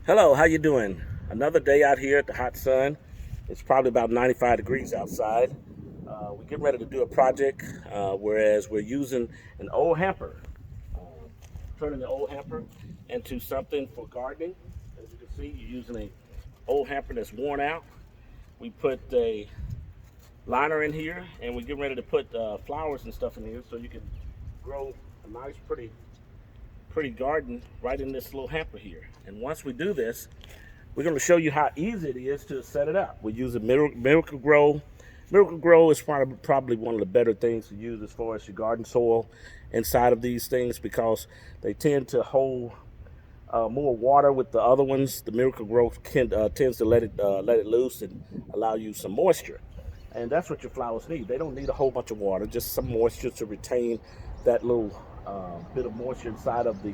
Hello, how you doing? Another day out here at the hot sun. It's probably about 95 degrees outside. We're getting ready to do a project, whereas we're using an old hamper, uh, turning the old hamper into something for gardening. As you can see, you're using a old hamper that's worn out. We put a liner in here, and we're getting ready to put flowers and stuff in here so you can grow a nice, pretty garden right in this little hamper here. And once we do this, we're going to show you how easy it is to set it up. We're using Miracle Grow. Miracle Grow is probably one of the better things to use as far as your garden soil inside of these things because they tend to hold more water with the other ones. The Miracle Grow tends to let it loose and allow you some moisture, and that's what your flowers need. They don't need a whole bunch of water, just some moisture to retain that little bit of moisture inside of the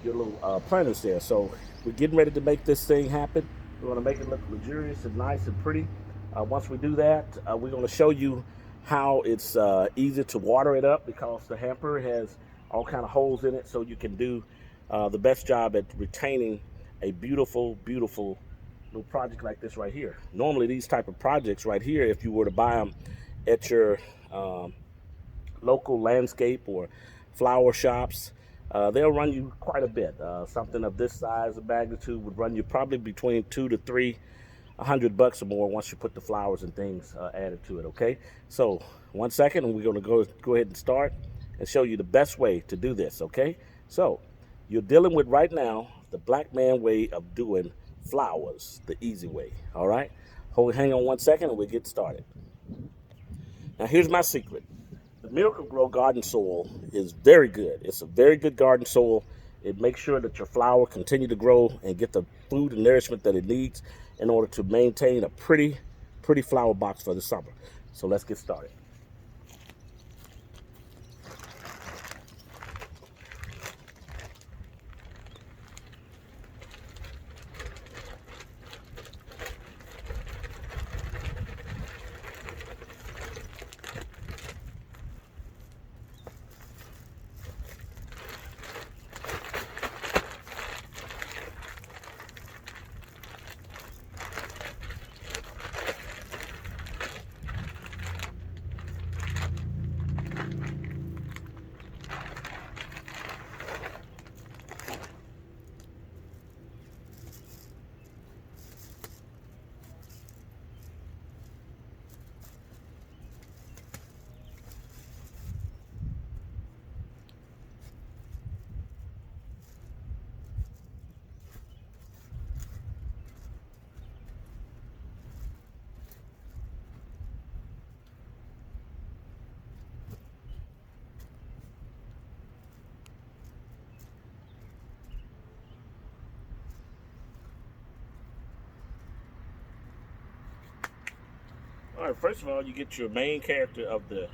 your little planters there. So we're getting ready to make this thing happen. We want to make it look luxurious and nice and pretty. Once we do that, we're going to show you how it's easy to water it up because the hamper has all kind of holes in it, so you can do the best job at retaining a beautiful little project like this right here. Normally, these type of projects right here, if you were to buy them at your local landscape or flower shops, they'll run you quite a bit. Something of this size of magnitude would run you probably between $200 to $300 or more once you put the flowers and things added to it. Okay, so 1 second, and we're going to go ahead and start and show you the best way to do this. Okay, so you're dealing with right now the black man way of doing flowers, the easy way. All right, hang on 1 second, and we'll get started. Now here's my secret. The Miracle Grow garden soil is very good. It's a very good garden soil. It makes sure that your flower continue to grow and get the food and nourishment that it needs in order to maintain a pretty flower box for the summer. So let's get started. All right, first of all, you get your main character of the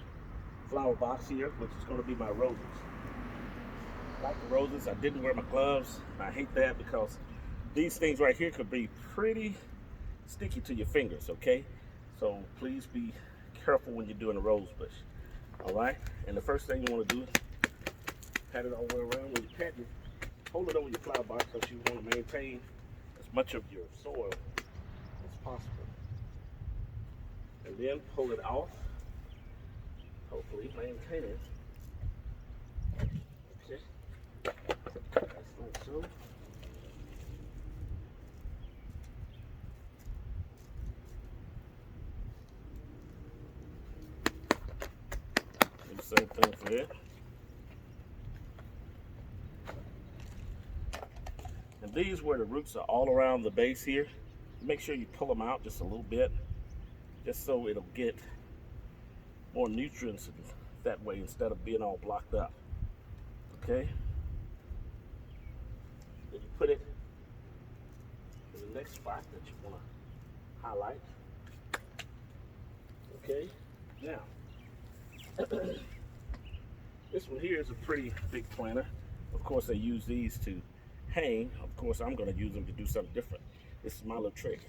flower box here, which is going to be my roses. I like the roses. I didn't wear my gloves. I hate that because these things right here could be pretty sticky to your fingers, okay? So please be careful when you're doing a rose bush. All right? And the first thing you want to do is pat it all the way around. When you pat it, hold it over your flower box because you want to maintain as much of your soil as possible. And then pull it off. Hopefully maintain it. Okay. That's like so. Do the same thing for it. And these where the roots are all around the base here, make sure you pull them out just a little bit, just so it'll get more nutrients that way instead of being all blocked up. Okay? Then you put it in the next spot that you want to highlight. Okay? Now, this one here is a pretty big planter. Of course, they use these to hang. Of course, I'm going to use them to do something different. This is my little trick.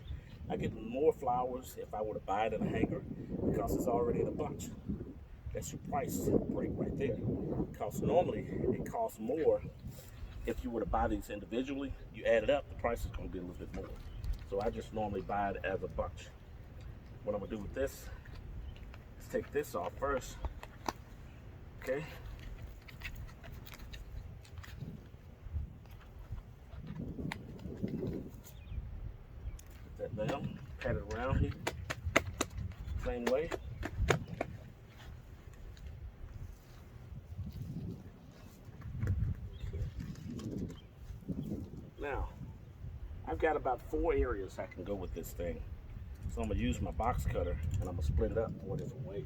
I get more flowers if I were to buy it in a hanger because it's already in a bunch. That's your price break right there. Because normally it costs more If you were to buy these individually, you add it up, the price is going to be a little bit more. So I just normally buy it as a bunch. What I'm going to do with this is take this off first. Okay. Put that down, pat it around here, same way. Now, I've got about 4 areas I can go with this thing. So I'm going to use my box cutter and I'm going to split it up 4 different ways.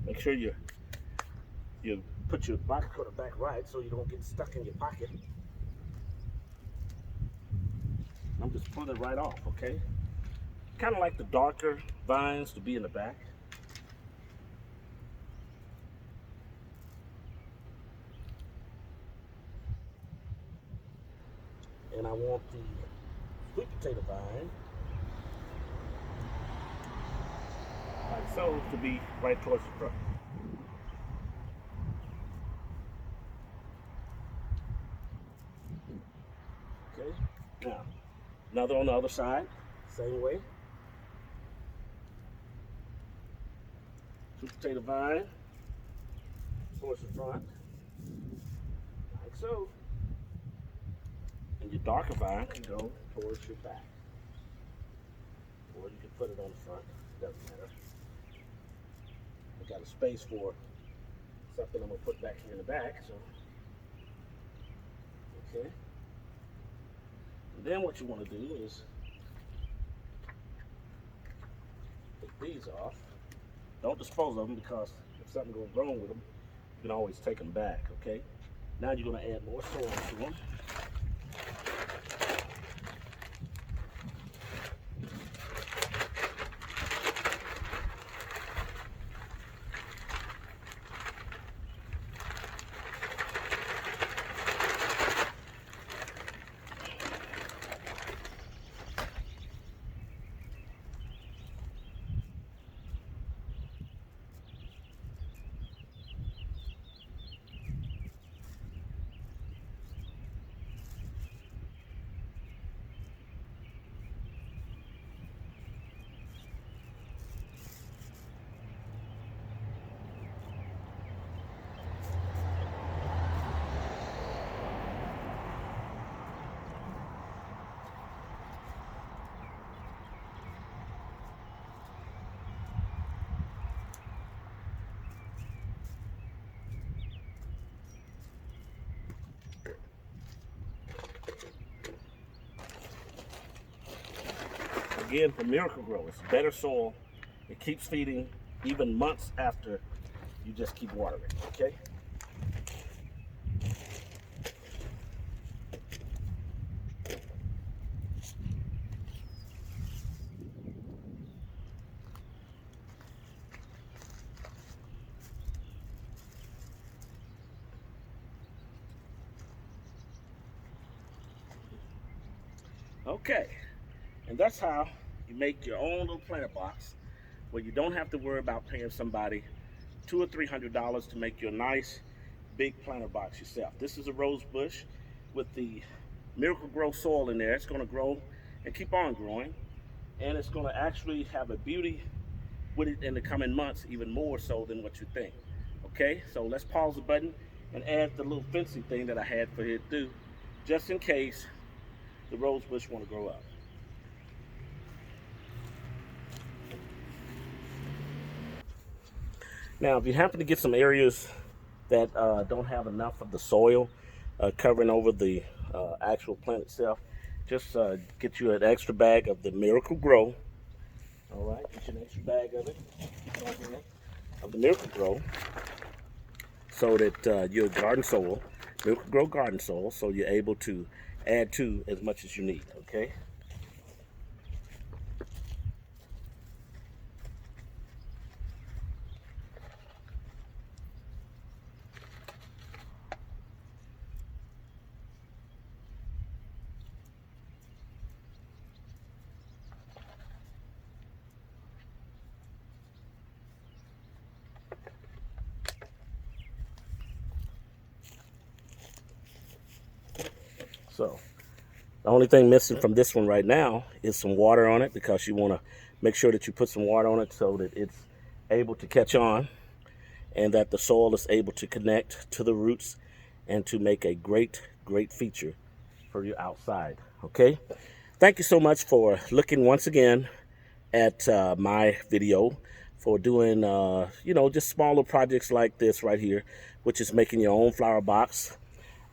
Make sure you put your box cutter back right so you don't get stuck in your pocket. I'm just pulling it right off, okay? Kind of like the darker vines to be in the back. And I want the sweet potato vine, like so, to be right towards the front. Okay, now, another on the other side, same way. Sweet potato vine towards the front, like so. And your darker vine can go towards your back. Or you can put it on the front, doesn't matter. I got a space for something I'm gonna put back here in the back, so. Okay. And then what you want to do is take these off. Don't dispose of them, because if something goes wrong with them, you can always take them back, okay? Now you're going to add more soil to them. Again, for Miracle Grow, it's better soil. It keeps feeding even months after you just keep watering, okay? Okay, and that's how you make your own little planter box where you don't have to worry about paying somebody $200 or $300 to make you a nice big planter box yourself. This is a rose bush with the Miracle Grow soil in there. It's going to grow and keep on growing, and it's going to actually have a beauty with it in the coming months, even more so than what you think. Okay, so let's pause the button and add the little fencing thing that I had for here to do, just in case the rose bush want to grow up. Now, if you happen to get some areas that don't have enough of the soil covering over the actual plant itself, just get you an extra bag of the Miracle Grow. All right, get you an extra bag of it, of the Miracle Grow, so that your garden soil, Miracle Grow garden soil, so you're able to add to as much as you need, okay? So the only thing missing from this one right now is some water on it, because you want to make sure that you put some water on it so that it's able to catch on and that the soil is able to connect to the roots and to make a great feature for you outside. Okay, thank you so much for looking once again at my video, for doing just smaller projects like this right here, which is making your own flower box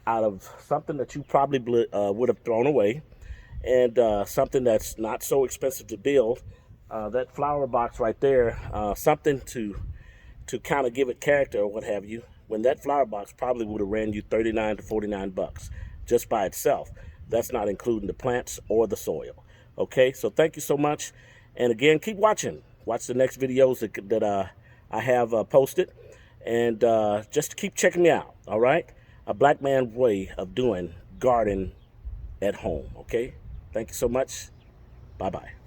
out of something that you probably would have thrown away, and something that's not so expensive to build. That flower box right there, something to kind of give it character or what have you, when that flower box probably would have ran you 39 to 49 bucks just by itself. That's not including the plants or the soil. Okay, so thank you so much. And again, keep watching. Watch the next videos that I have posted. And just keep checking me out, all right? A black man's way of doing garden at home, okay? Thank you so much. Bye-bye.